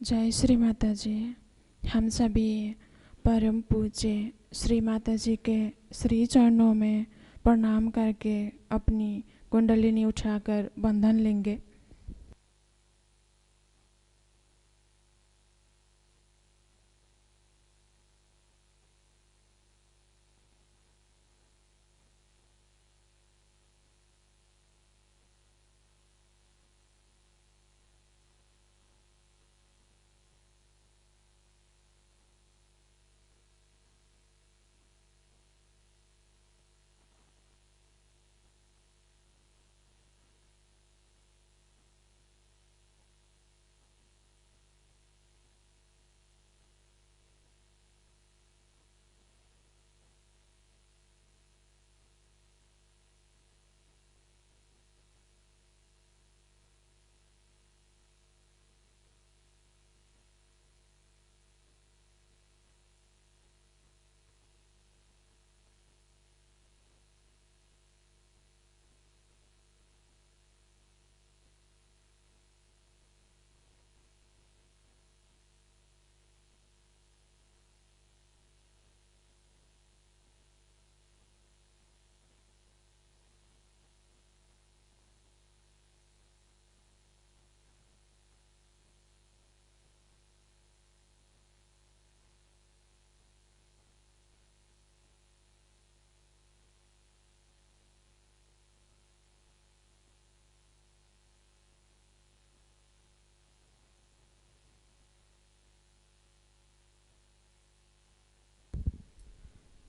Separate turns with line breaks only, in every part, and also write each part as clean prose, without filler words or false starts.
जय श्री माता जी। हम सभी परम पूज्य श्री माता जी के श्री चरणों में प्रणाम करके अपनी कुंडलिनी उठाकर बंधन लेंगे।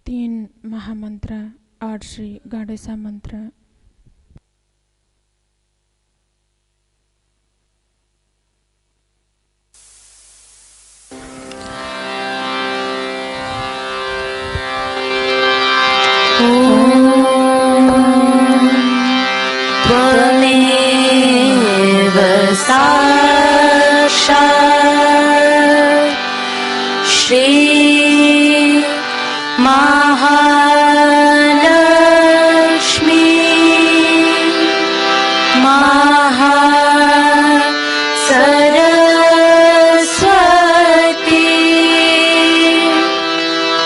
तीन महामंत्र और श्री गणेशा मंत्र।
त्वमेव साक्षात् श्री महालक्ष्मी महासरस्वती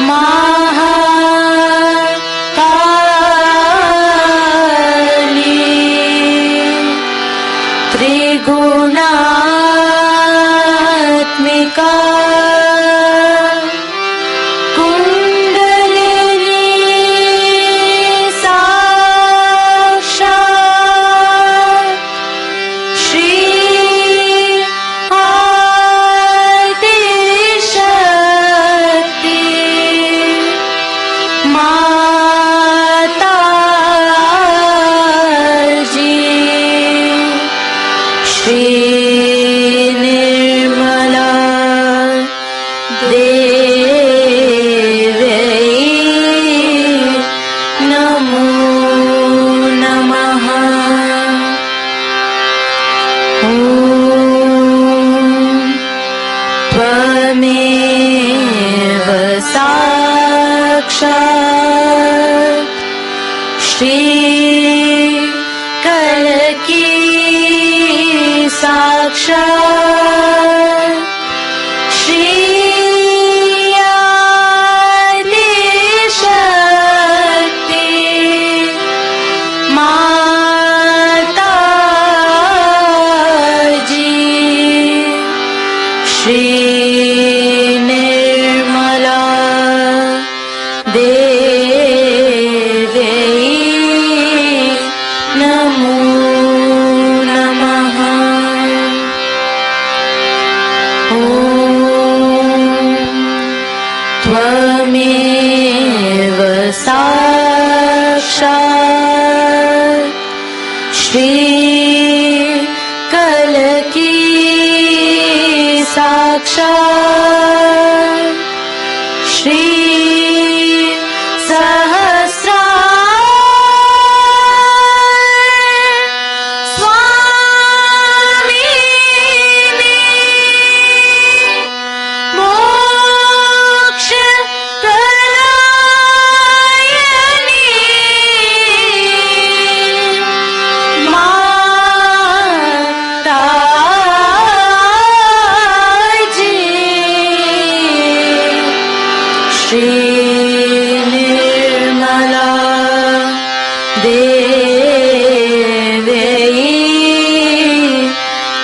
महाकाली त्रिगुणात्मिका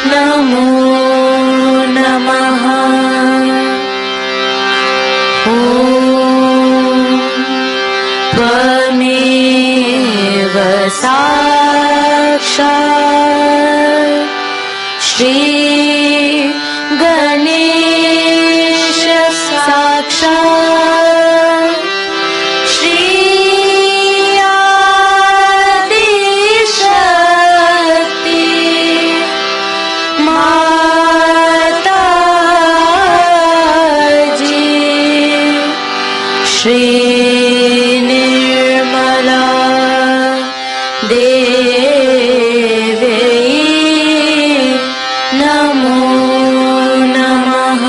नमो नमः। ॐ त्वमेव साक्षात् श्री गणेश साक्षात् श्री आदिशक्ति माताजी श्री निर्मला देवी नमो नमः।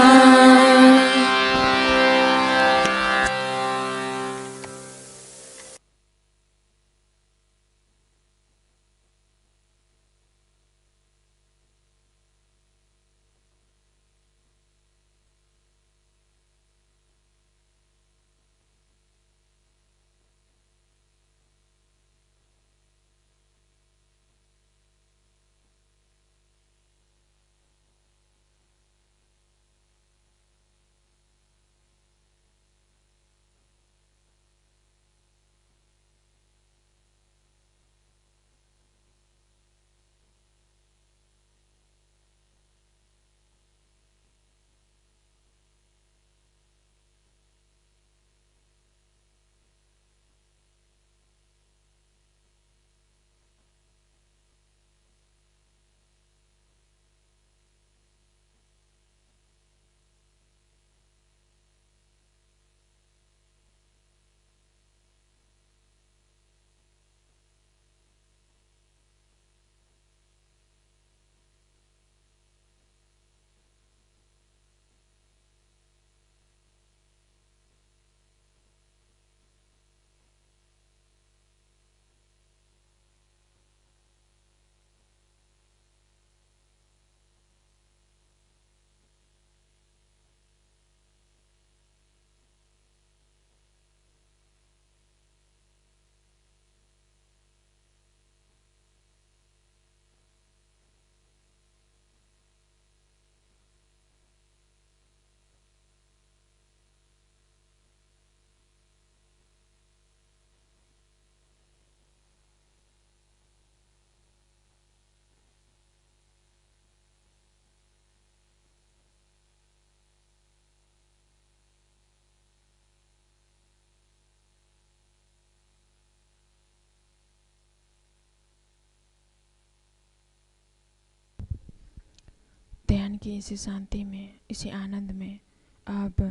ध्यान की इसी शांति में, इसी आनंद में अब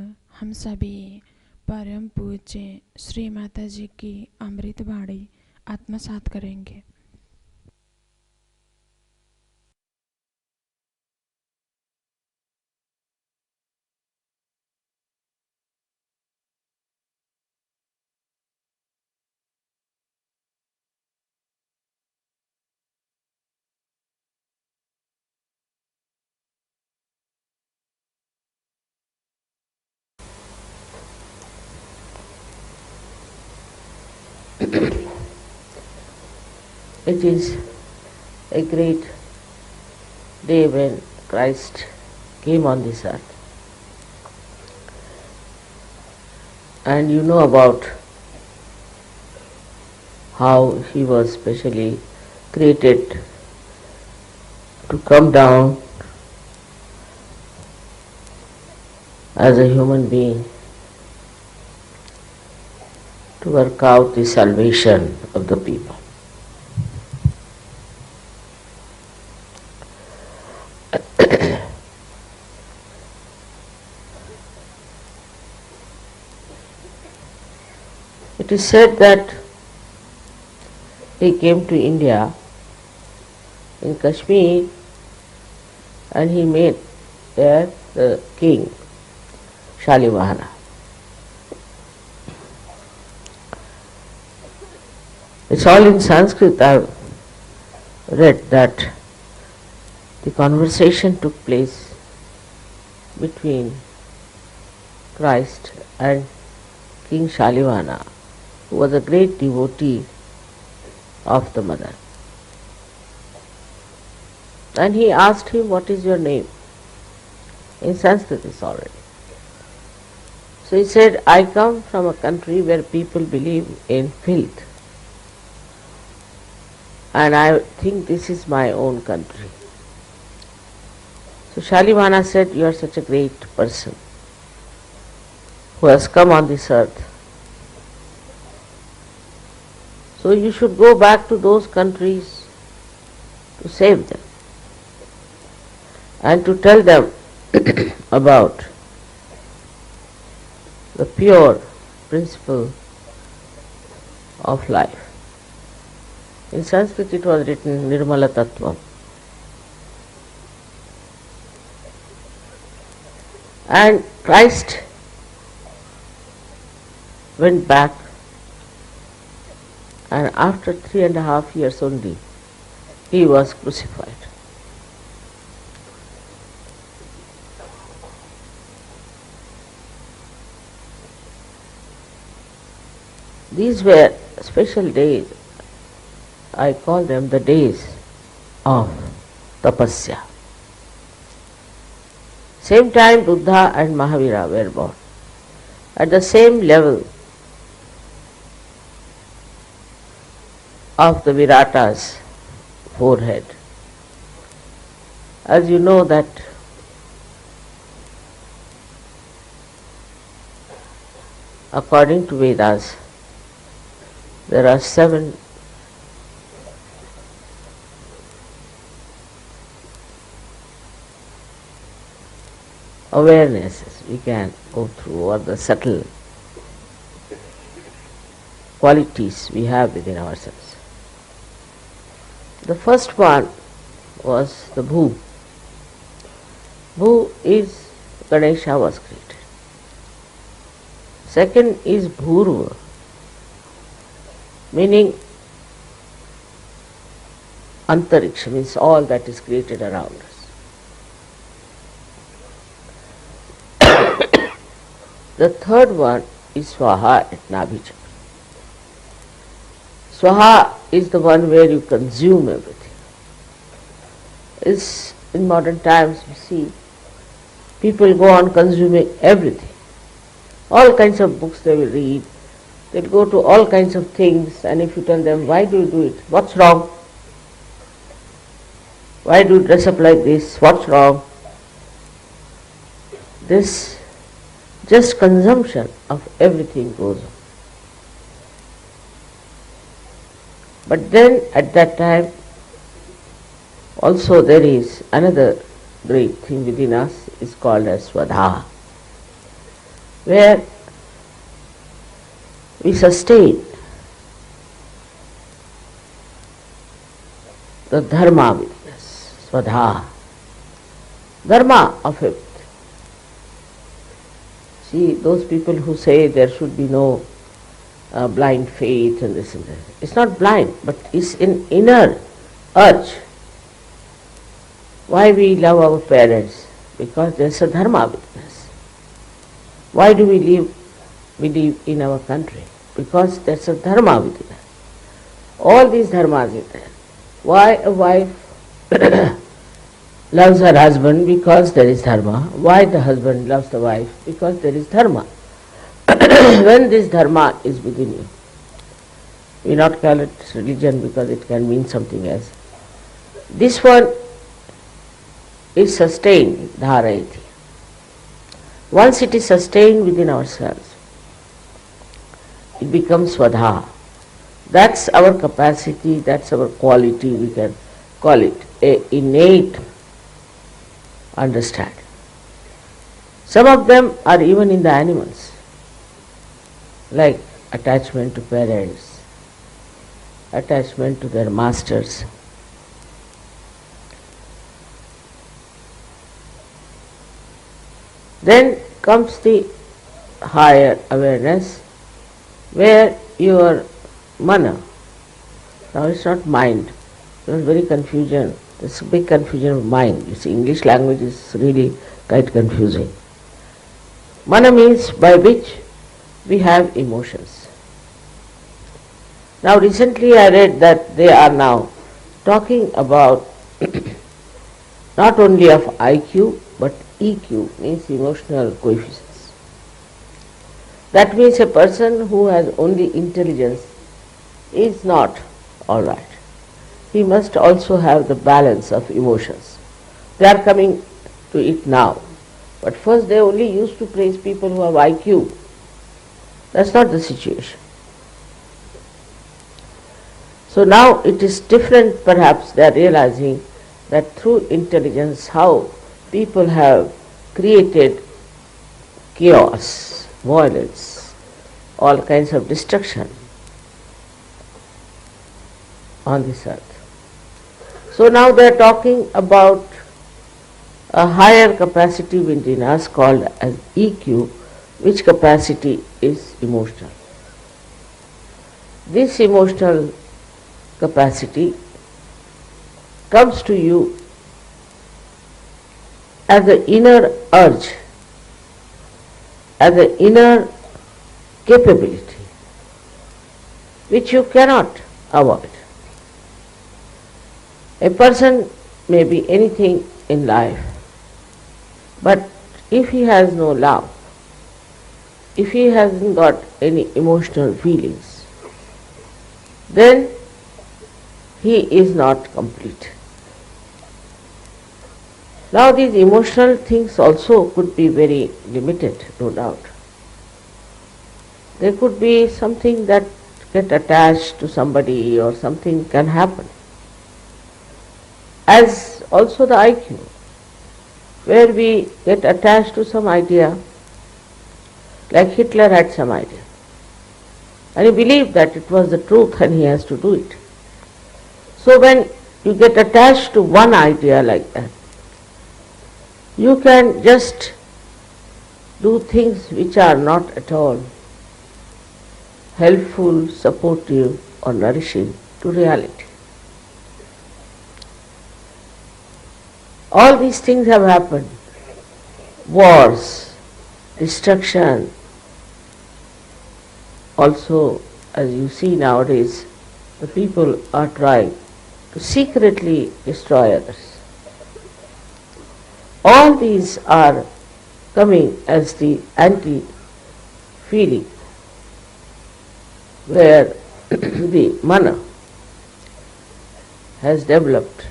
हम सभी परम पूज्य श्री माता जी की अमृत वाणी आत्मसात करेंगे।
It is a great day when Christ came on this earth. And you know about how he was specially created to come down as a human being to work out the salvation of the people. It is said that he came to India in Kashmir and he met there the king Shalimahana. It's all in Sanskrit. I've read that the conversation took place between Christ and King Shalimahana, who was a great devotee of the mother. And he asked him, what is your name? In Sanskrit it's already. So he said, I come from a country where people believe in filth. And I think this is my own country. So Shalimana said, you are such a great person who has come on this earth. So you should go back to those countries to save them and to tell them about the pure principle of life. In Sanskrit it was written Nirmal Dham. And Christ went back, and after 3.5 years only he was crucified. These were special days. I call them the days of tapasya. Same time Buddha and Mahavira were born. At the same level of the Virata's forehead. As you know that according to Vedas, there are 7 awarenesses we can go through, or the subtle qualities we have within ourselves. The first one was the Bhu. Bhu is Ganesha was created. Second is Bhurva, meaning Antariksha, means all that is created around us. The third one is Swaha at Nabhi Chakra. Swaha is the one where you consume everything. Is in modern times you see people go on consuming everything. All kinds of books they will read. They'll go to all kinds of things, and if you tell them, why do you do it? What's wrong? Why do you dress up like this? What's wrong? This just consumption of everything goes on. But then at that time also there is another great thing within us, is called as Svadha, where we sustain the dharma within us, Svadha, dharma of it. See, those people who say there should be no blind faith and this and that. It's not blind, but it's an inner urge. Why we love our parents? Because there's a dharma within us. Why do we live in our country? Because there's a dharma within us. All these dharmas are there. Why a wife loves her husband? Because there is dharma. Why the husband loves the wife? Because there is dharma. When this dharma is within you, we not call it religion because it can mean something else. This one is sustained, dharayati. Once it is sustained within ourselves, it becomes svadha. That's our capacity, that's our quality, we can call it a innate understanding. Some of them are even in the animals, like attachment to parents, attachment to their masters. Then comes the higher awareness, where your mana, now it's not mind, there's very confusion, there's a big confusion of mind. You see, English language is really quite confusing. Mana means by which we have emotions. Now recently I read that they are now talking about not only of IQ but EQ, means emotional coefficients. That means a person who has only intelligence is not alright. He must also have the balance of emotions. They are coming to it now. But first they only used to praise people who have IQ. That's not the situation. So now it is different, perhaps they are realizing that through intelligence how people have created chaos, violence, all kinds of destruction on this earth. So now they are talking about a higher capacity within us called as EQ, which capacity is emotional. This emotional capacity comes to you as the inner urge, as the inner capability, which you cannot avoid. A person may be anything in life, but if he has no love, if he hasn't got any emotional feelings, then he is not complete. Now these emotional things also could be very limited, no doubt. There could be something that get attached to somebody or something can happen. As also the IQ, where we get attached to some idea, like Hitler had some idea, and he believed that it was the truth and he has to do it. So when you get attached to one idea like that, you can just do things which are not at all helpful, supportive or nourishing to reality. All these things have happened. Wars, destruction. Also, as you see nowadays, the people are trying to secretly destroy others. All these are coming as the anti-feeling, where the mana has developed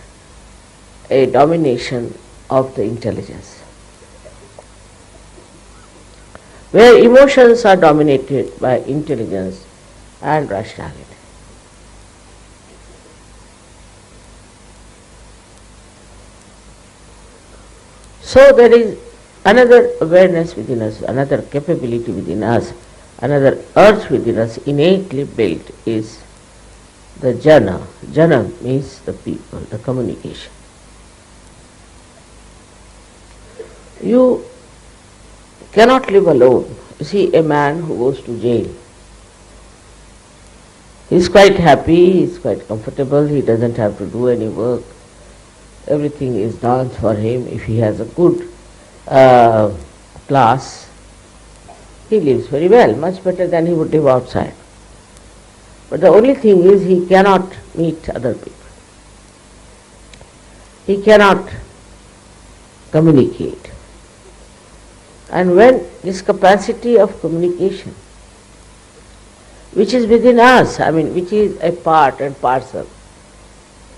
a domination of the intelligence, where emotions are dominated by intelligence and rationality. So there is another awareness within us, another capability within us, another urge within us innately built is the jana. Jana means the people, the communication. You cannot live alone. You see a man who goes to jail. He is quite happy, he is quite comfortable, he doesn't have to do any work. Everything is done for him. If he has a good class, he lives very well, much better than he would live outside. But the only thing is he cannot meet other people. He cannot communicate. And when this capacity of communication, which is within us, which is a part and parcel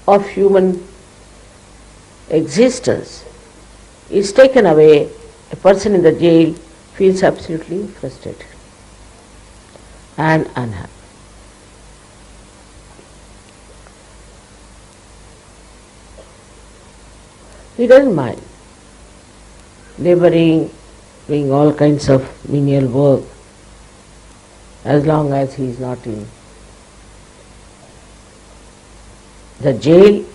of human existence, is taken away, a person in the jail feels absolutely frustrated and unhappy. He doesn't mind laboring, doing all kinds of menial work, as long as he is not in the jail,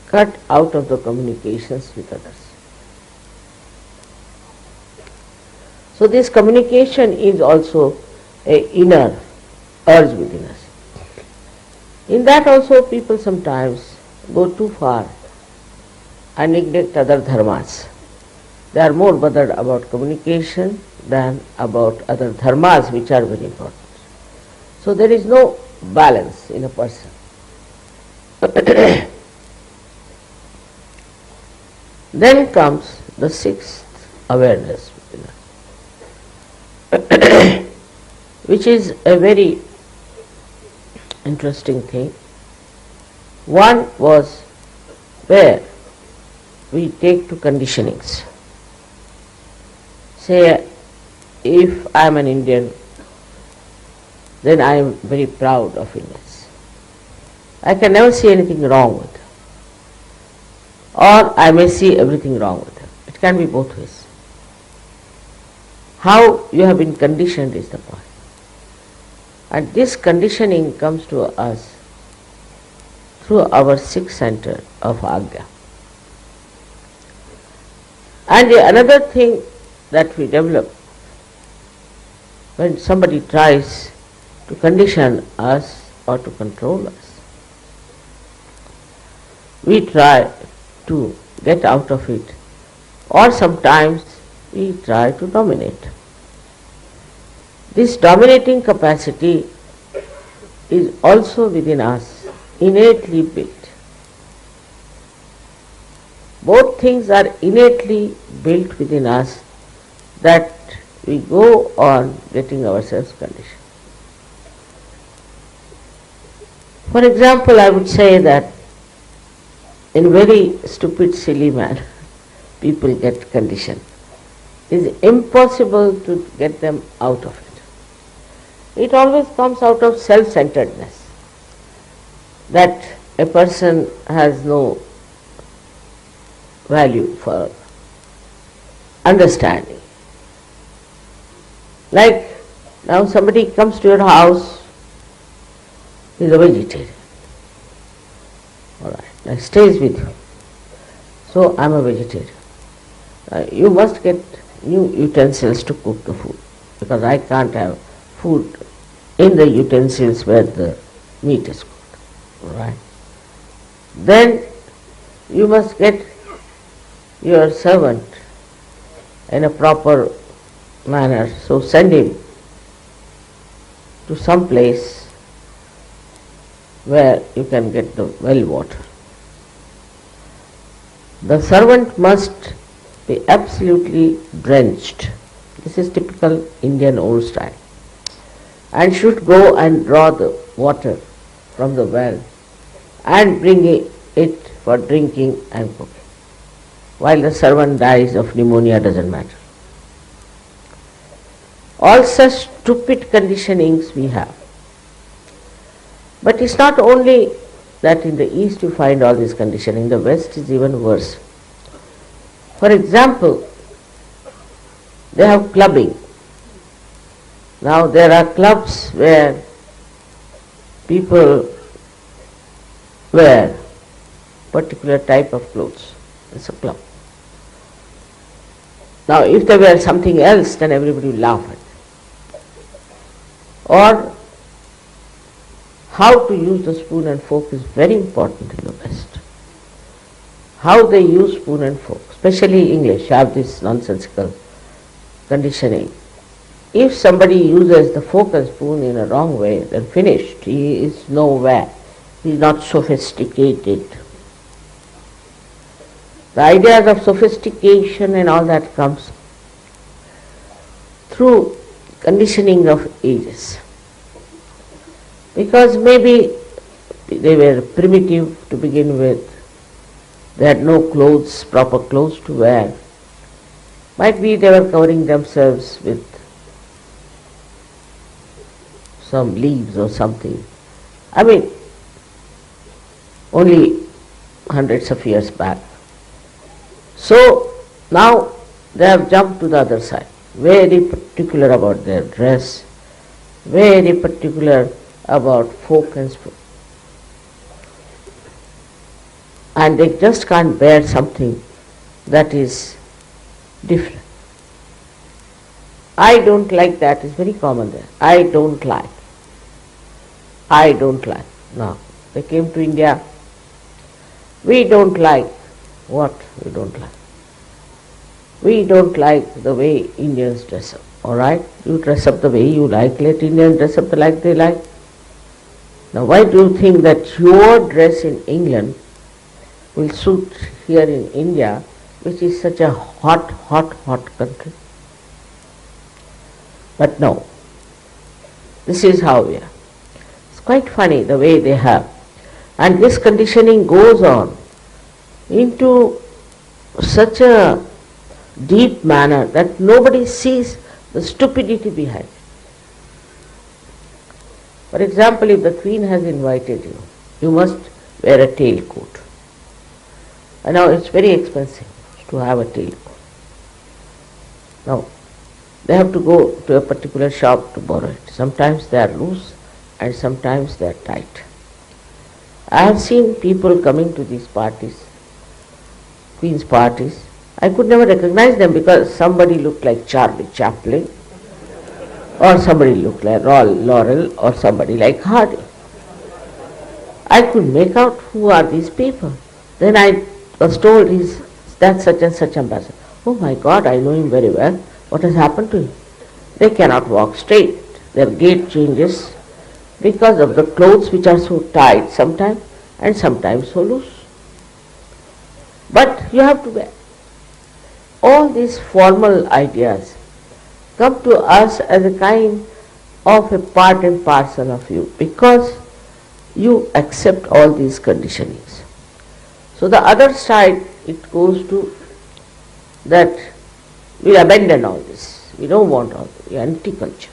cut out of the communications with others. So this communication is also an inner urge within us. In that also people sometimes go too far and neglect other dharmas. They are more bothered about communication than about other dharmas which are very important. So there is no balance in a person. Then comes the sixth awareness within us, which is a very interesting thing. One was where we take to conditionings. Say, if I am an Indian, then I am very proud of Indians. I can never see anything wrong with them. Or I may see everything wrong with them. It can be both ways. How you have been conditioned is the point. And this conditioning comes to us through our sixth center of Agya. And the another thing that we develop when somebody tries to condition us or to control us, we try to get out of it, or sometimes we try to dominate. This dominating capacity is also within us, innately built. Both things are innately built within us, that we go on getting ourselves conditioned. For example, I would say that in very stupid, silly manner, people get conditioned. It is impossible to get them out of it. It always comes out of self-centeredness, that a person has no value for understanding. Like now somebody comes to your house, he is a vegetarian. Alright, now stays with you. So I am a vegetarian. You must get new utensils to cook the food, because I can't have food in the utensils where the meat is cooked. Alright. Then you must get your servant in a proper manner, so send him to some place where you can get the well water. The servant must be absolutely drenched. This is typical Indian old style, and should go and draw the water from the well and bring it for drinking and cooking. While the servant dies of pneumonia, doesn't matter. All such stupid conditionings we have. But it's not only that in the East you find all this conditioning, in the West is even worse. For example, they have clubbing. Now there are clubs where people wear particular type of clothes. It's a club. Now if they wear something else, then everybody will laugh at them. Or how to use the spoon and fork is very important in the West. How they use spoon and fork, especially English, have this nonsensical conditioning. If somebody uses the fork and spoon in a wrong way, then finished. He is nowhere. He is not sophisticated. The ideas of sophistication and all that comes through conditioning of ages. Because maybe they were primitive to begin with, they had no clothes, proper clothes to wear. Might be they were covering themselves with some leaves or something. I mean, only hundreds of years back. So now they have jumped to the other side, very particular about their dress, very particular about fork and spoon. And they just can't bear something that is different. I don't like that, is very common there. I don't like. Now, they came to India. We don't like. What we don't like? We don't like the way Indians dress up. Alright? You dress up the way you like, let Indians dress up like they like. Now why do you think that your dress in England will suit here in India, which is such a hot, hot, hot country? But no, this is how we are. It's quite funny the way they have. And this conditioning goes on into such a deep manner that nobody sees the stupidity behind it. For example, if the Queen has invited you, you must wear a tailcoat. And now it's very expensive to have a tailcoat. Now, they have to go to a particular shop to borrow it. Sometimes they are loose and sometimes they are tight. I have seen people coming to these parties, Queen's parties. I could never recognize them because somebody looked like Charlie Chaplin, or somebody looked like Laurel, or somebody like Hardy. I could make out who are these people. Then I was told that's such and such ambassador. Oh my God, I know him very well. What has happened to him? They cannot walk straight. Their gait changes because of the clothes which are so tight sometimes and sometimes so loose. But you have to wear. All these formal ideas come to us as a kind of a part and parcel of you because you accept all these conditionings. So the other side, it goes to that we abandon all this. We don't want all this. We are anti-culture.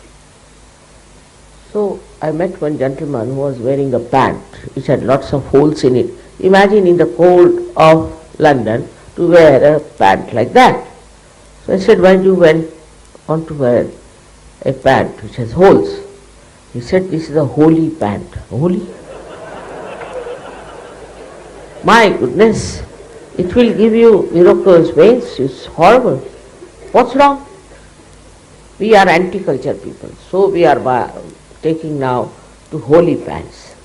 So I met one gentleman who was wearing a pant which had lots of holes in it. Imagine in the cold of London to wear a pant like that. So I said, why do you want to wear a pant which has holes? He said, this is a holy pant. Holy? My goodness, it will give you varicose veins. It's horrible. What's wrong? We are anti-culture people, so we are taking now to holy pants.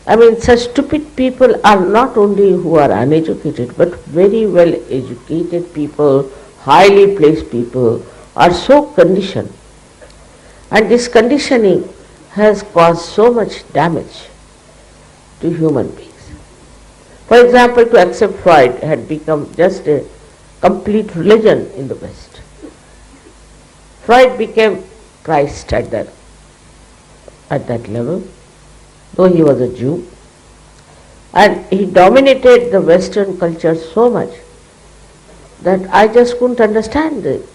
I mean, such stupid people are not only who are uneducated, but very well educated people, highly placed people are so conditioned. And this conditioning has caused so much damage to human beings. For example, to accept Freud had become just a complete religion in the West. Freud became Christ at that level, though he was a Jew, and he dominated the Western culture so much that I just couldn't understand the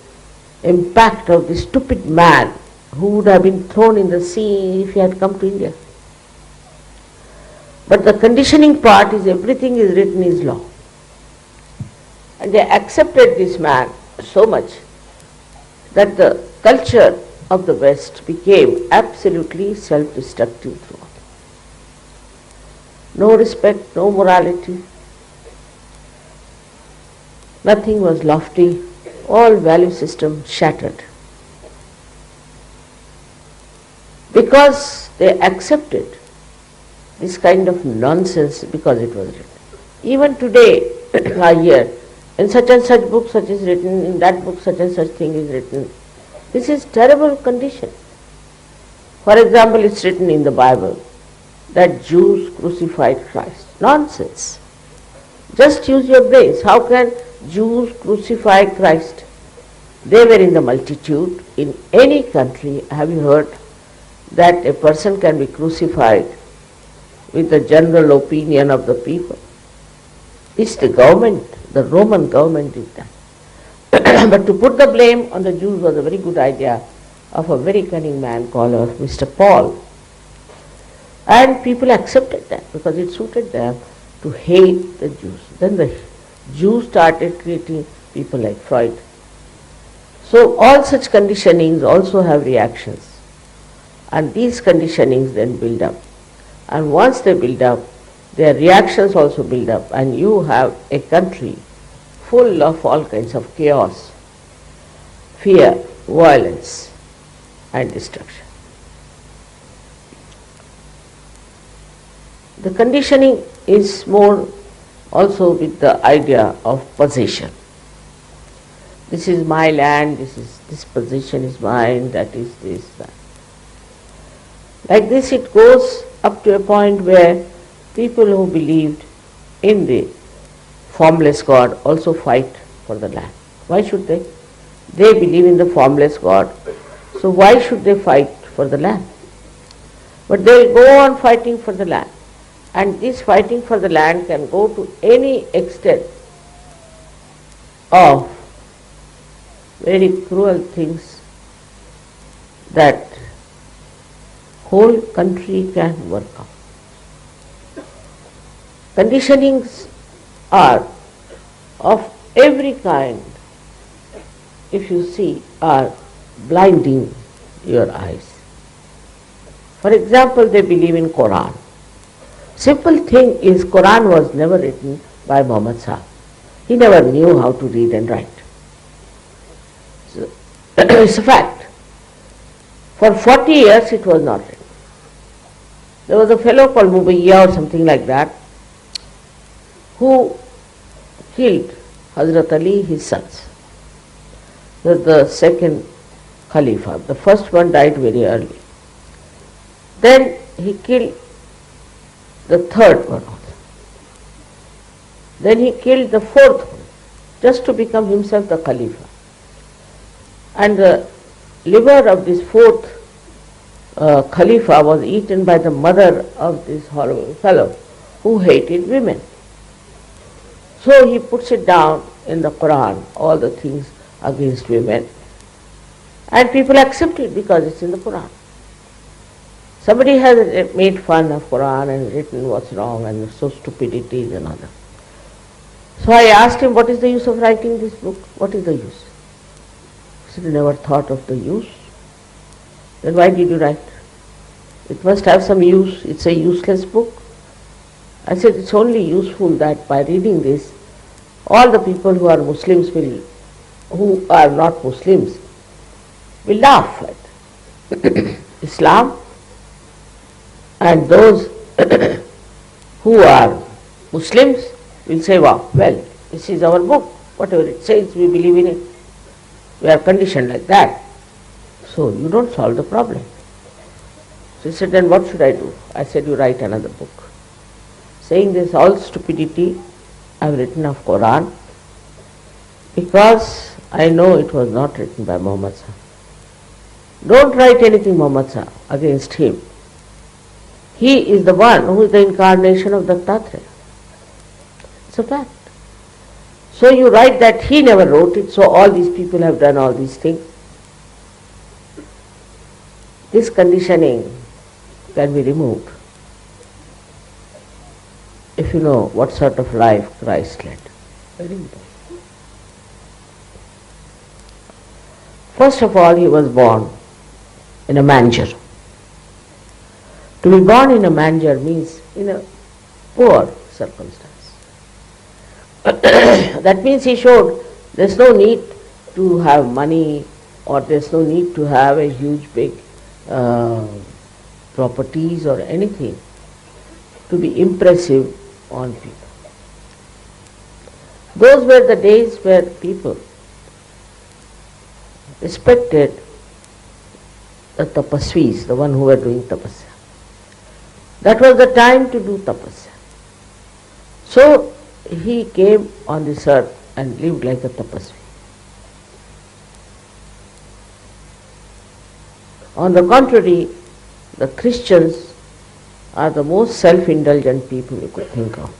impact of this stupid man who would have been thrown in the sea if he had come to India. But the conditioning part is everything is written is law. And they accepted this man so much that the culture of the West became absolutely self-destructive throughout. No respect, no morality, nothing was lofty, all value system shattered. Because they accepted this kind of nonsense because it was written. Even today, I hear, in such and such book such is written, in that book such and such thing is written. This is terrible condition. For example, it's written in the Bible that Jews crucified Christ. Nonsense. Just use your brains. How can Jews crucify Christ? They were in the multitude. In any country, have you heard that a person can be crucified with the general opinion of the people? It's the government, the Roman government did that. But to put the blame on the Jews was a very good idea of a very cunning man called Mr. Paul. And people accepted that because it suited them to hate the Jews. Then the Jews started creating people like Freud. So all such conditionings also have reactions. And these conditionings then build up. And once they build up, their reactions also build up, and you have a country full of all kinds of chaos, fear, violence, and destruction. The conditioning is more also with the idea of possession. This is my land, this position is mine, that is this, that. Like this it goes up to a point where people who believed in the formless God also fight for the land. Why should they? They believe in the formless God, so why should they fight for the land? But they will go on fighting for the land, and this fighting for the land can go to any extent of very cruel things that whole country can work out. Conditionings are of every kind, if you see, are blinding your eyes. For example, they believe in Quran. Simple thing is, Quran was never written by Muhammad Sahib. He never knew how to read and write. So, it's a fact. For 40 years it was not written. There was a fellow called Mubayya or something like that, who killed Hazrat Ali, his sons. The second Khalifa. The first one died very early. Then he killed the third one also. Then he killed the fourth one, just to become himself the Khalifa. And the liver of this fourth Khalifa was eaten by the mother of this horrible fellow who hated women. So he puts it down in the Quran, all the things against women, and people accept it because it's in the Quran. Somebody has made fun of Quran and written what's wrong and so stupidities and other. So I asked him, what is the use of writing this book? What is the use? He said, I never thought of the use. Then why did you write? It must have some use. It's a useless book. I said, it's only useful that by reading this, all the people who are Muslims who are not Muslims will laugh at Islam, and those who are Muslims will say, wow, well, this is our book. Whatever it says, we believe in it. We are conditioned like that. So you don't solve the problem. So he said, then what should I do? I said, you write another book. Saying this all stupidity I have written of Quran, because I know it was not written by Muhammad Sahib. Don't write anything Muhammad Sahib against him. He is the one who is the incarnation of Dattatreya. It's a fact. So you write that he never wrote it, so all these people have done all these things. This conditioning can be removed if you know what sort of life Christ led. Very important. First of all, he was born in a manger. To be born in a manger means in a poor circumstance. That means he showed there's no need to have money, or there's no need to have a huge big properties or anything to be impressive on people. Those were the days where people respected the tapasvis, the one who were doing tapasya. That was the time to do tapasya. So he came on this earth and lived like a tapasvi. On the contrary, the Christians are the most self-indulgent people you could think of.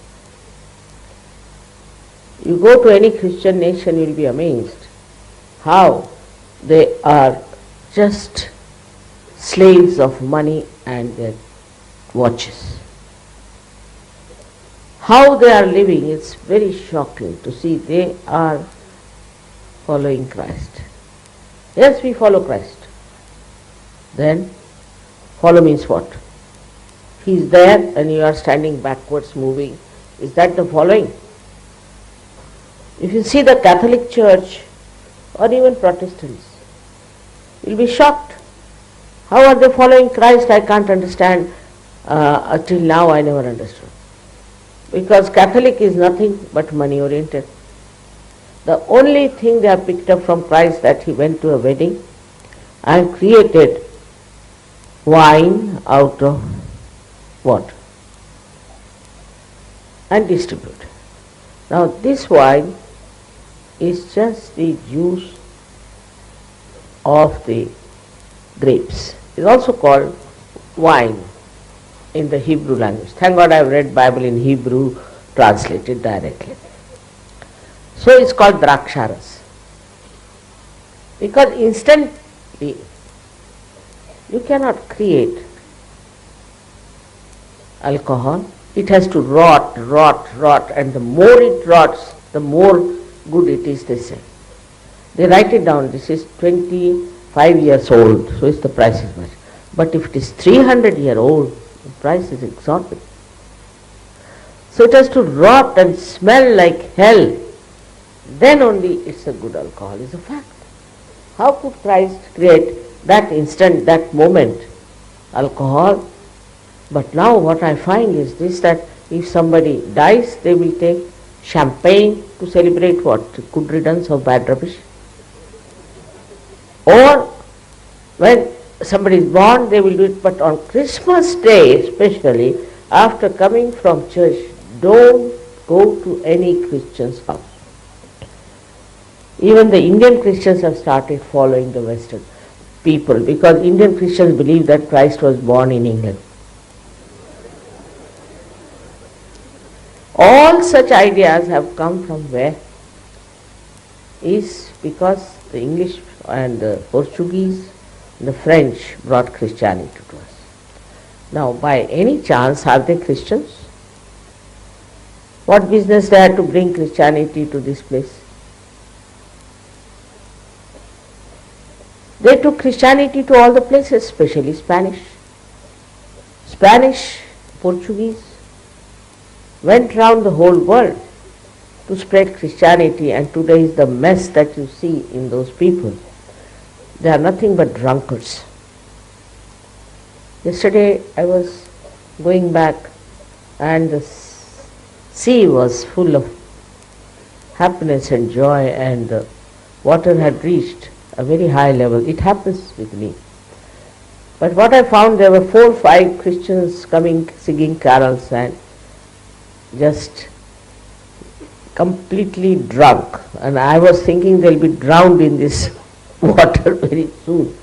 You go to any Christian nation, you will be amazed how they are just slaves of money and their watches. How they are living, it's very shocking to see. They are following Christ. Yes, we follow Christ. Then, follow means what? He is there and you are standing backwards, moving. Is that the following? If you see the Catholic Church or even Protestants, you will be shocked. How are they following Christ? I can't understand. Till now I never understood. Because Catholic is nothing but money oriented. The only thing they have picked up from Christ that he went to a wedding and created wine out of water and distribute. Now this wine is just the juice of the grapes. It's also called wine in the Hebrew language. Thank God I've read Bible in Hebrew translated directly. So it's called draksharas. Because instantly you cannot create alcohol. It has to rot, and the more it rots, the more good it is, they say. They write it down, this is 25 years old, so the price is much. But if it is 300-year old, the price is exorbitant. So it has to rot and smell like hell. Then only it's a good alcohol, is a fact. How could Christ create that instant, that moment, alcohol? But now what I find is this, that if somebody dies, they will take champagne to celebrate what? Good riddance of bad rubbish. Or when somebody is born, they will do it, but on Christmas Day especially, after coming from church, don't go to any Christian's house. Even the Indian Christians have started following the Western people, because Indian Christians believe that Christ was born in England. All such ideas have come from where? Is because the English and the Portuguese and the French brought Christianity to us. Now, by any chance, are they Christians? What business they had to bring Christianity to this place? They took Christianity to all the places, especially Spanish. Spanish, Portuguese went round the whole world to spread Christianity, and today is the mess that you see in those people. They are nothing but drunkards. Yesterday I was going back and the sea was full of happiness and joy, and the water had reached a very high level. It happens with me. But what I found, there were 4 or 5 Christians coming, singing carols and just completely drunk. And I was thinking they'll be drowned in this water very soon.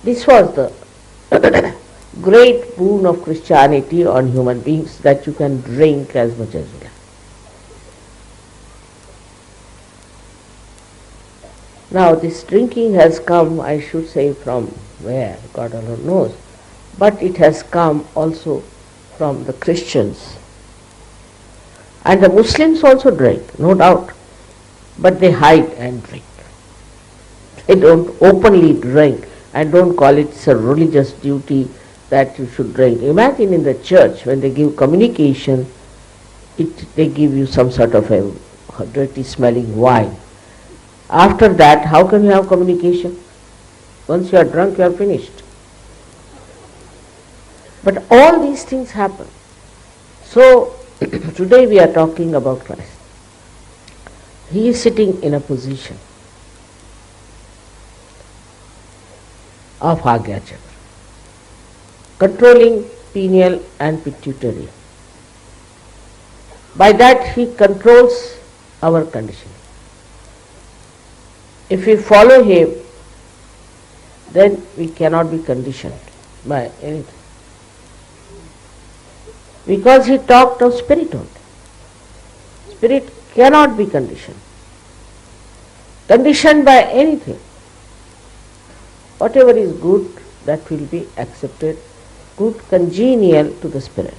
This was the great boon of Christianity on human beings, that you can drink as much as you like. Now this drinking has come, I should say, from where? God alone knows. But it has come also from the Christians. And the Muslims also drink, no doubt. But they hide and drink. They don't openly drink and don't call it a religious duty that you should drink. Imagine in the church, when they give communication, they give you some sort of a dirty smelling wine. After that, how can you have communication? Once you are drunk, you are finished. But all these things happen. So, today we are talking about Christ. He is sitting in a position of Agya Chakra, controlling pineal and pituitary. By that he controls our condition. If we follow him, then we cannot be conditioned by anything. Because he talked of spirit only. Spirit cannot be conditioned. Conditioned by anything. Whatever is good, that will be accepted, good, congenial to the spirit.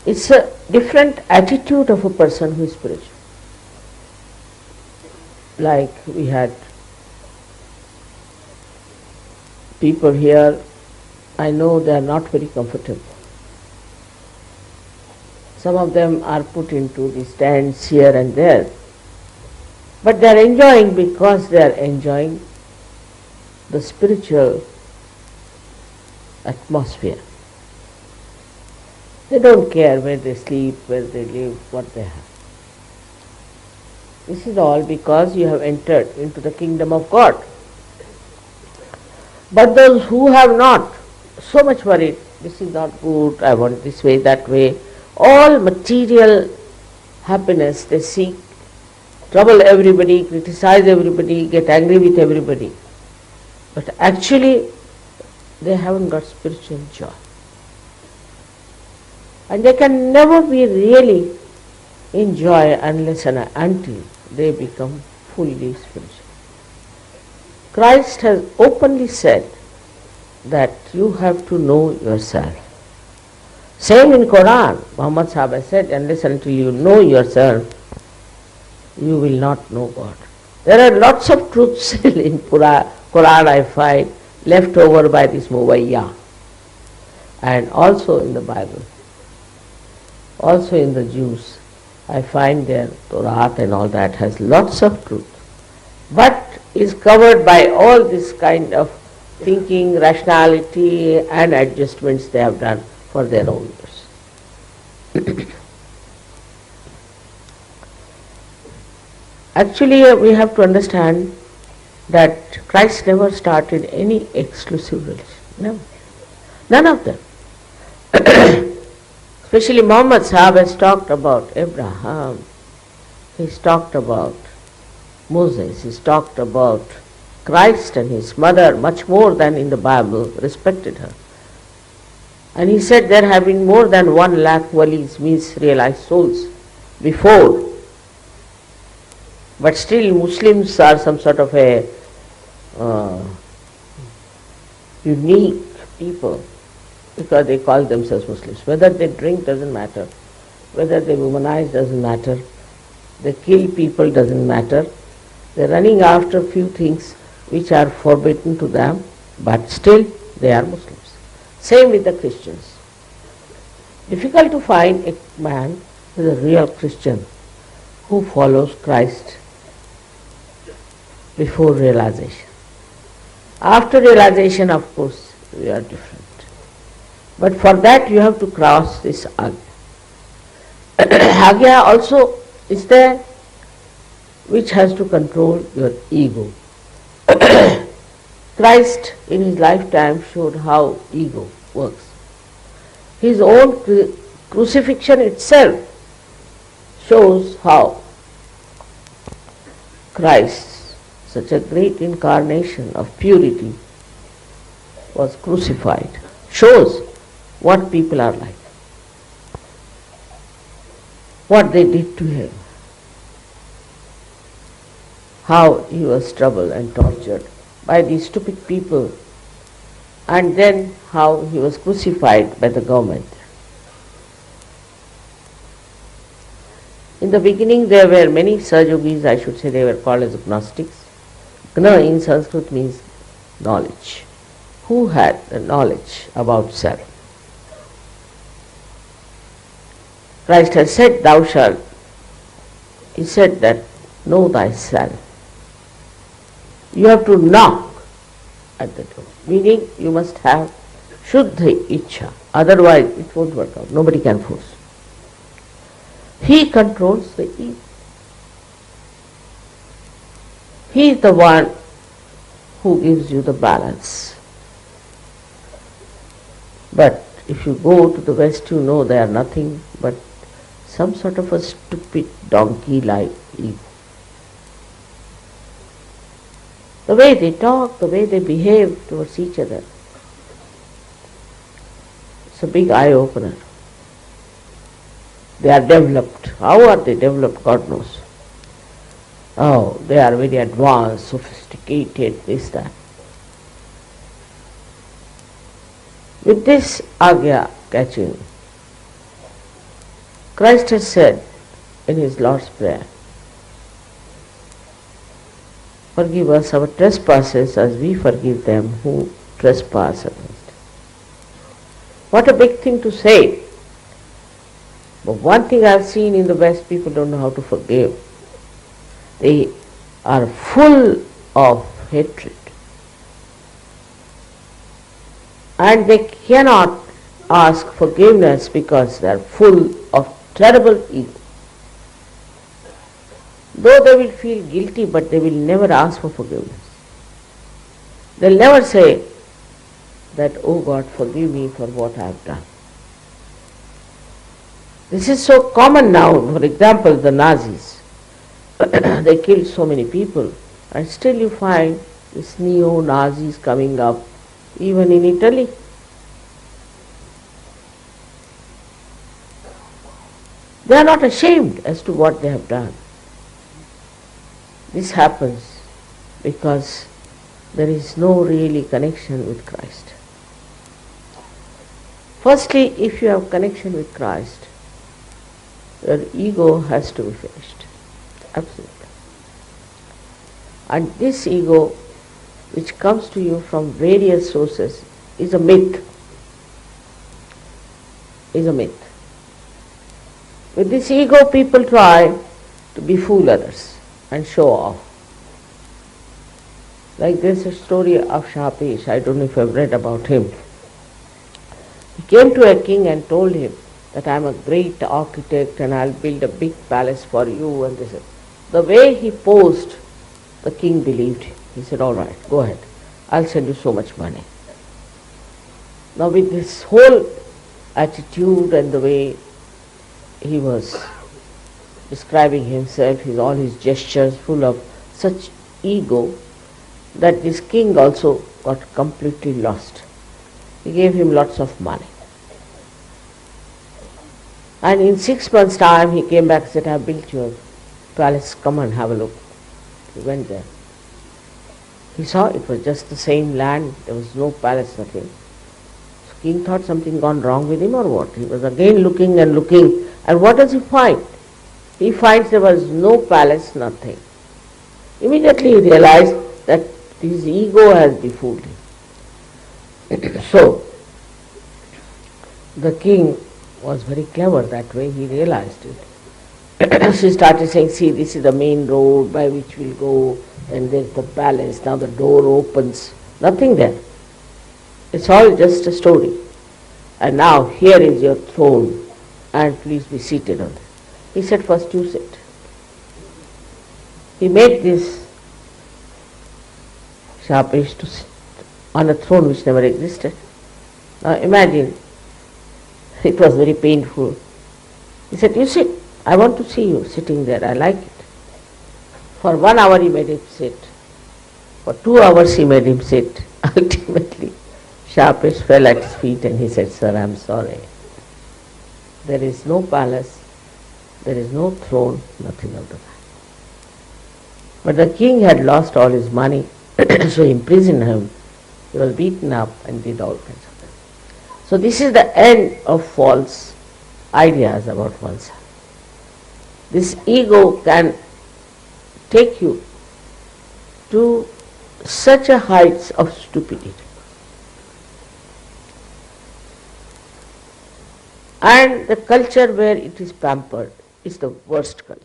It's a different attitude of a person who is spiritual. Like we had people here, I know they are not very comfortable. Some of them are put into the stands here and there. But they are enjoying, because they are enjoying the spiritual atmosphere. They don't care where they sleep, where they live, what they have. This is all because you have entered into the kingdom of God. But those who have not, so much worried, this is not good, I want this way, that way, all material happiness they seek, trouble everybody, criticize everybody, get angry with everybody. But actually, they haven't got spiritual joy. And they can never be really in joy unless and until they become fully spiritual. Christ has openly said that you have to know yourself. Same in Quran, Muhammad Sahib has said, unless until you know yourself, you will not know God. There are lots of truths still in Quran I find left over by this Muwayya, and also in the Bible, also in the Jews. I find their Torah and all that has lots of truth, but is covered by all this kind of thinking, rationality and adjustments they have done for their own use. Actually, we have to understand that Christ never started any exclusive religion. No. None of them. Especially Muhammad Sahib has talked about Abraham, he's talked about Moses, he's talked about Christ and his mother much more than in the Bible, respected her. And he said there have been more than 1 lakh walis, means realized souls, before. But still Muslims are some sort of a unique people because they call themselves Muslims. Whether they drink doesn't matter, whether they womanize doesn't matter, they kill people doesn't matter. They're running after few things which are forbidden to them, but still they are Muslims. Same with the Christians. Difficult to find a man who is a real Christian who follows Christ before realization. After realization, of course, we are different. But for that you have to cross this Agya. Agya also is there, which has to control your ego. Christ in his lifetime showed how ego works. His own crucifixion itself shows how Christ, such a great incarnation of purity, was crucified. Shows what people are like, what they did to him, how he was troubled and tortured by these stupid people, and then how he was crucified by the government. In the beginning there were many Sahajogis, I should say they were called as Gnostics. Gna in Sanskrit means knowledge. Who had the knowledge about self? Christ has said, thou shalt. He said that, know thyself. You have to knock at the door, meaning you must have Shuddha Ichha, otherwise it won't work out. Nobody can force. He controls the ego. He is the one who gives you the balance. But if you go to the West, you know they are nothing but some sort of a stupid donkey-like ego. The way they talk, the way they behave towards each other, it's a big eye-opener. They are developed. How are they developed? God knows. Oh, they are very advanced, sophisticated, this, that. With this Agya catching, Christ has said in his Lord's Prayer, forgive us our trespasses as we forgive them who trespass against us. What a big thing to say. But one thing I have seen in the West, people don't know how to forgive. They are full of hatred. And they cannot ask forgiveness because they are full of terrible ego. though they will feel guilty, but they will never ask for forgiveness. They'll never say that, oh God, forgive me for what I have done. This is so common now. For example, the Nazis. They killed so many people, and still you find these neo-Nazis coming up, even in Italy. They are not ashamed as to what they have done. This happens because there is no really connection with Christ. Firstly, if you have connection with Christ, your ego has to be finished. Absolutely. And this ego, which comes to you from various sources, is a myth. Is a myth. With this ego, people try to befool others and show off. Like there's a story of Shakti. I don't know if you've read about him. He came to a king and told him that I'm a great architect and I'll build a big palace for you. And this. The way he posed, the king believed him. He said, all right, go ahead. I'll send you so much money. Now with this whole attitude and the way he was describing himself, all his gestures full of such ego, that this king also got completely lost. He gave him lots of money. And in 6 months' time he came back and said, I have built your palace, come and have a look. He went there. He saw it was just the same land, there was no palace, nothing. So king thought something gone wrong with him or what. He was again looking and looking, and what does he find? He finds there was no palace, nothing. Immediately he realized that his ego has befooled him. So, the king was very clever that way, he realized it. She started saying, see, this is the main road by which we'll go, and there's the palace, now the door opens. Nothing there. It's all just a story. And now here is your throne, and please be seated on it. He said, first you sit. He made this Shapish to sit on a throne which never existed. Now imagine, it was very painful. He said, you sit, I want to see you sitting there, I like it. For 1 hour he made him sit. For 2 hours he made him sit. Ultimately, Shapish fell at his feet and he said, sir, I am sorry. There is no palace, there is no throne, nothing of the kind. But the king had lost all his money, so he imprisoned him. He was beaten up and did all kinds of things. So this is the end of false ideas about oneself. This ego can take you to such a heights of stupidity. And the culture where it is pampered is the worst culture.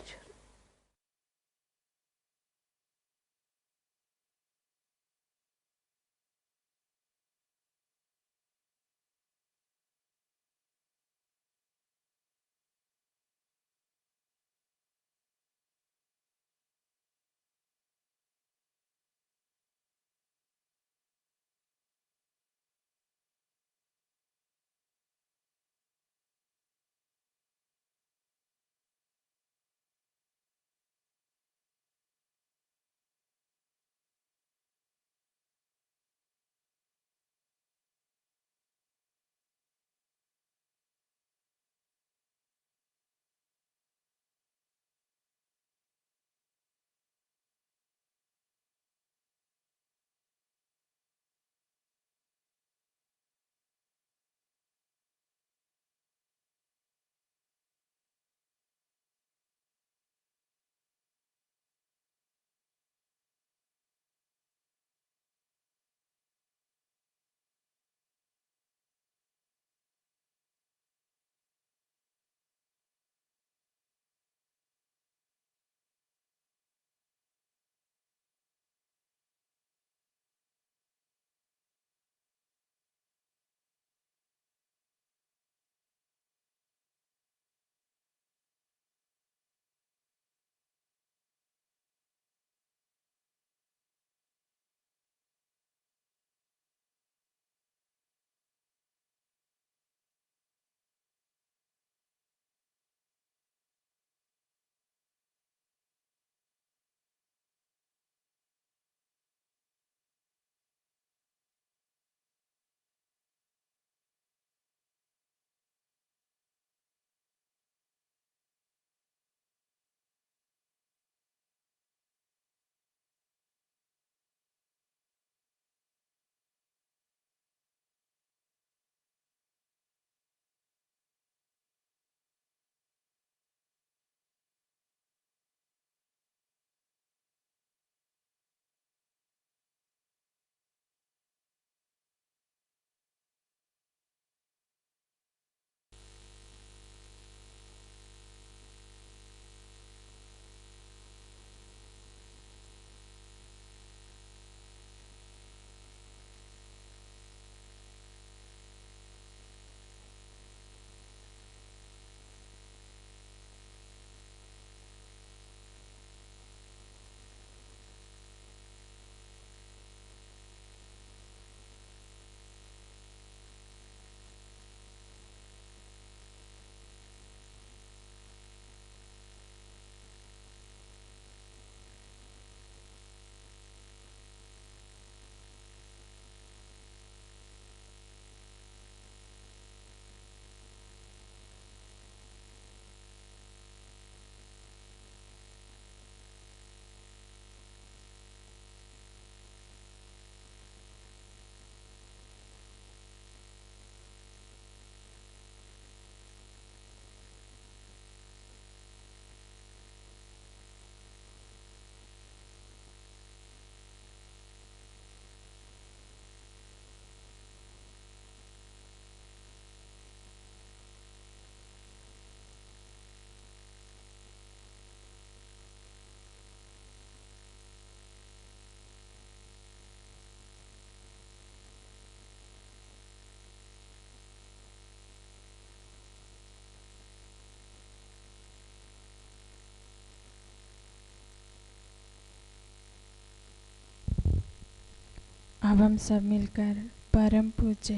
अब हम सब मिलकर परम पूज्य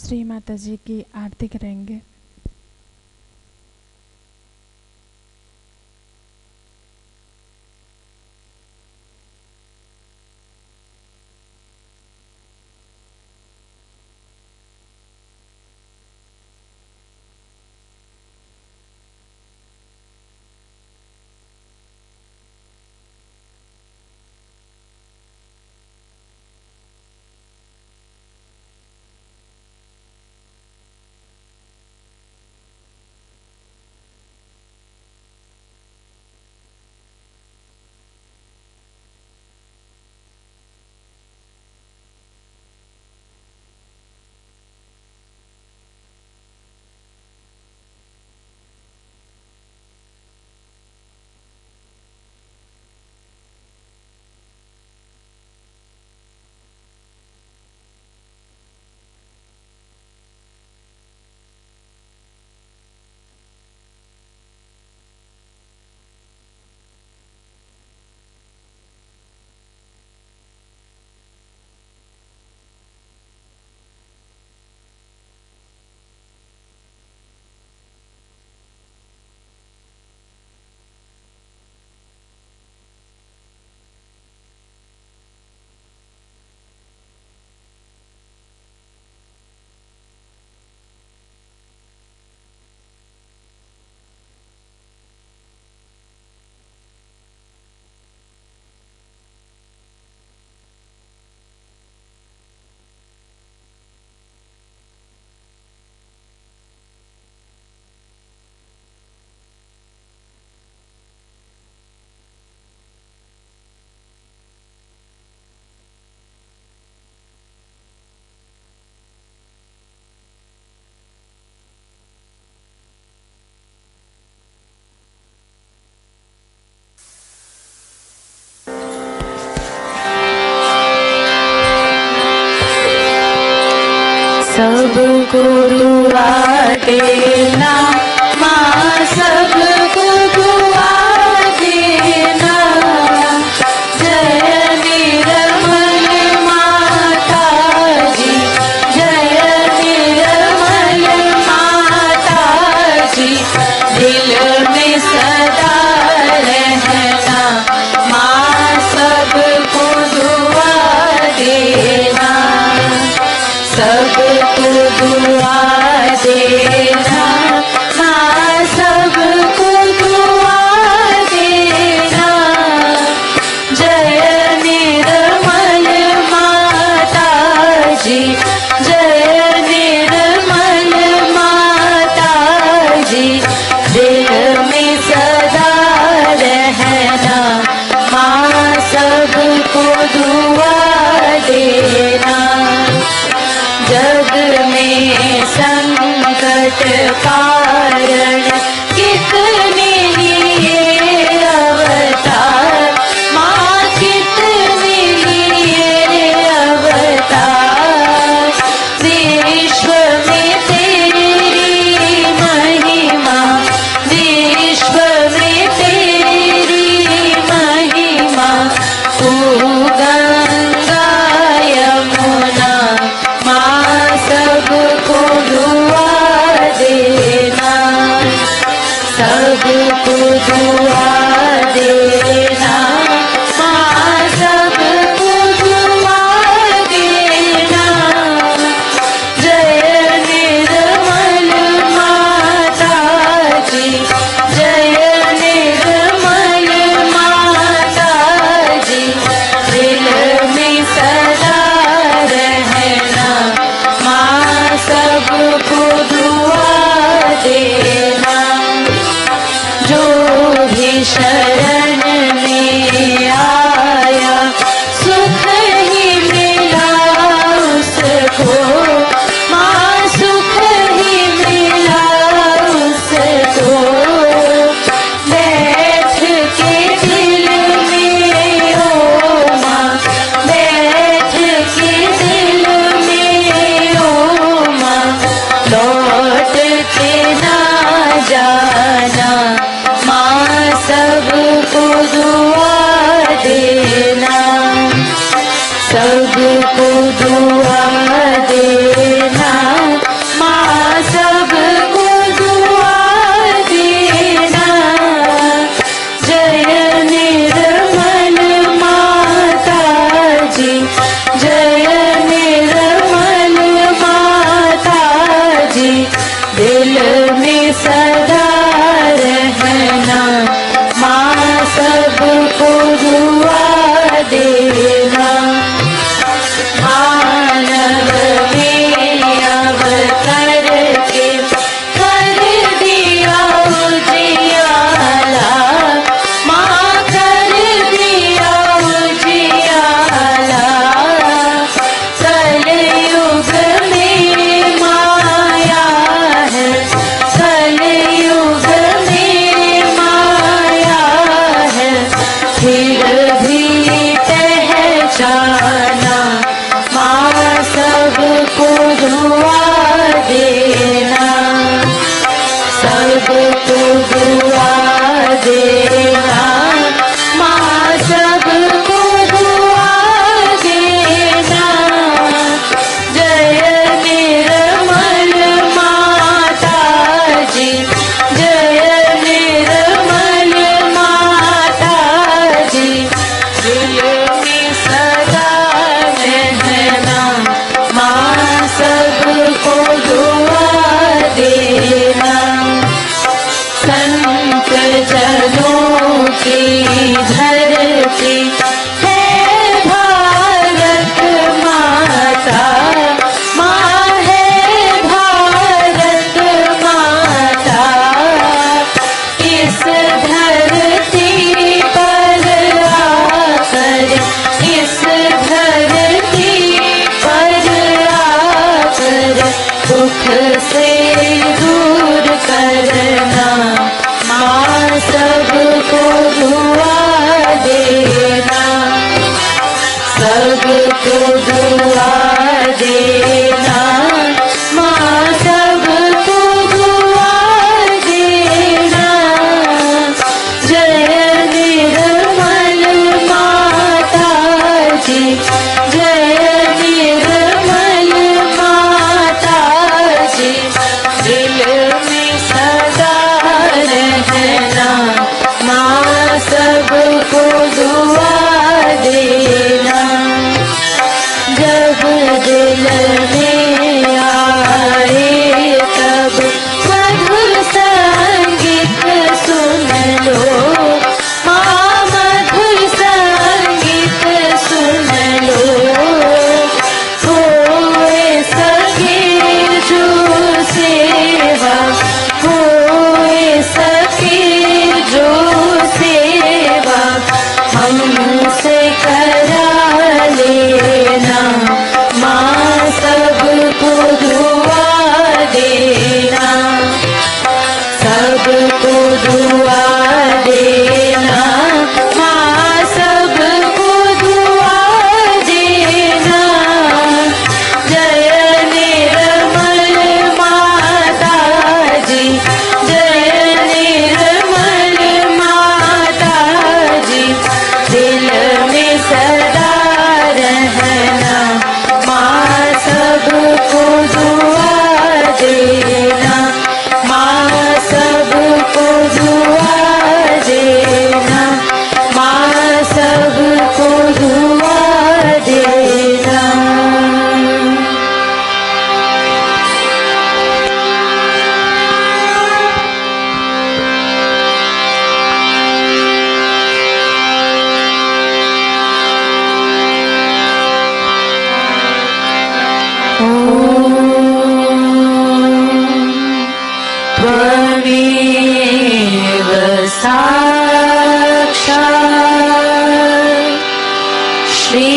श्री माता जी की आरती करेंगे।
सबको दुआ देना माँ, सबको दुआ देना। जय निर्मल माता जी, जय निर्मल माता जी। दिल में सदा रहना माँ, सबको दुआ देना, सबको दुआ देना माँ, सबको दुआ देना। जय निर्मल माता जी, जय निर्मल माता जी। दिल में सदा रहना माँ, सबको दुआ देना। जग में संकट कारण कितने लिए अवतार माँ, कितने लिए अवतार। विश्व में तेरी महिमा, विश्व में तेरी महिमा। तू गंगा यमुना माँ, सबको दुआ देना, सबको दुआ देना माँ, सबको दुआ देना। जय निर्मल माता जी, जय निर्मल माता जी। दिल में सदा रहना माँ, सबको दुआ देना। जो भी दुख से दूर करना, माँ सबको दुआ देना, सबको दुआ देना, माँ सबको दुआ देना। जय निर्मल माता जी, जय निर्मल माता जी, दिल में सदा रहना, माँ सबको दुआ देना। जब दिल में आए तब मधुर संगीत सुन लो, माँ मधुर संगीत सुन लो। होए सके जो सेवा, होए सके जो सेवा, हमसे करा लेना, माँ सबको दुआ देना, सबको दुआ देना, माँ सबको दुआ देना। जय निर्मल माता जी, जय निर्मल माता जी, दिल में सदा रहना, माँ सबको दुआ देना, माँ सबको दुआ देना, माँ सबको दुआ देना। त्वमेव साक्षात् श्री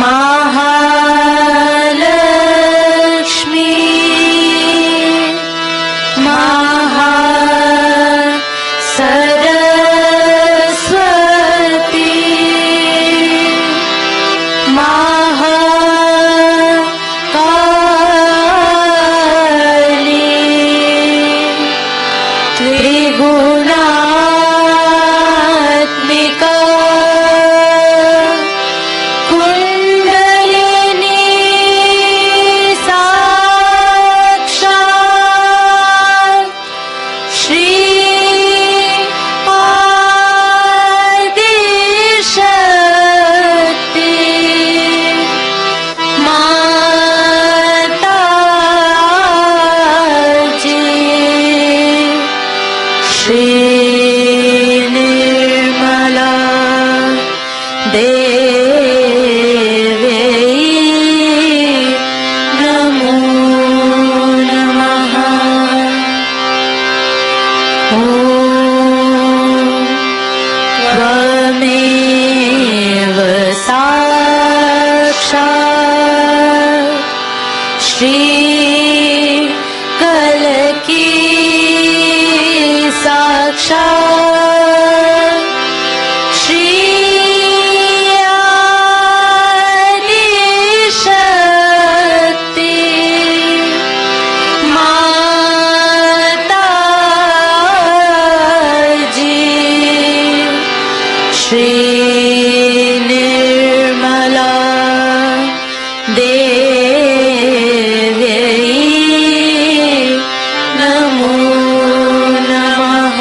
महालक्ष्मी महासरस्वती महाकाली त्रिगुणात्मिका कुंडलिनी साक्षात् श्री आदिशक्ति माता जी। श्री निर्मला देवी नमो नमः। ॐ त्वमेव साक्षात् श्री कलकी साक्षात् श्री आदिशक्ति माता जी। श्री निर्मला देवी नमो नमः।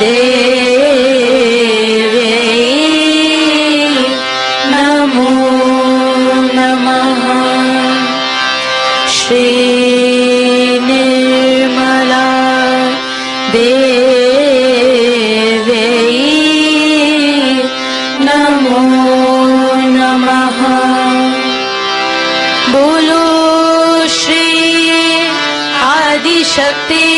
देव्यै नमो नमः। श्री निर्मला देव्यै नमो नमः। बोलो श्री आदि शक्ति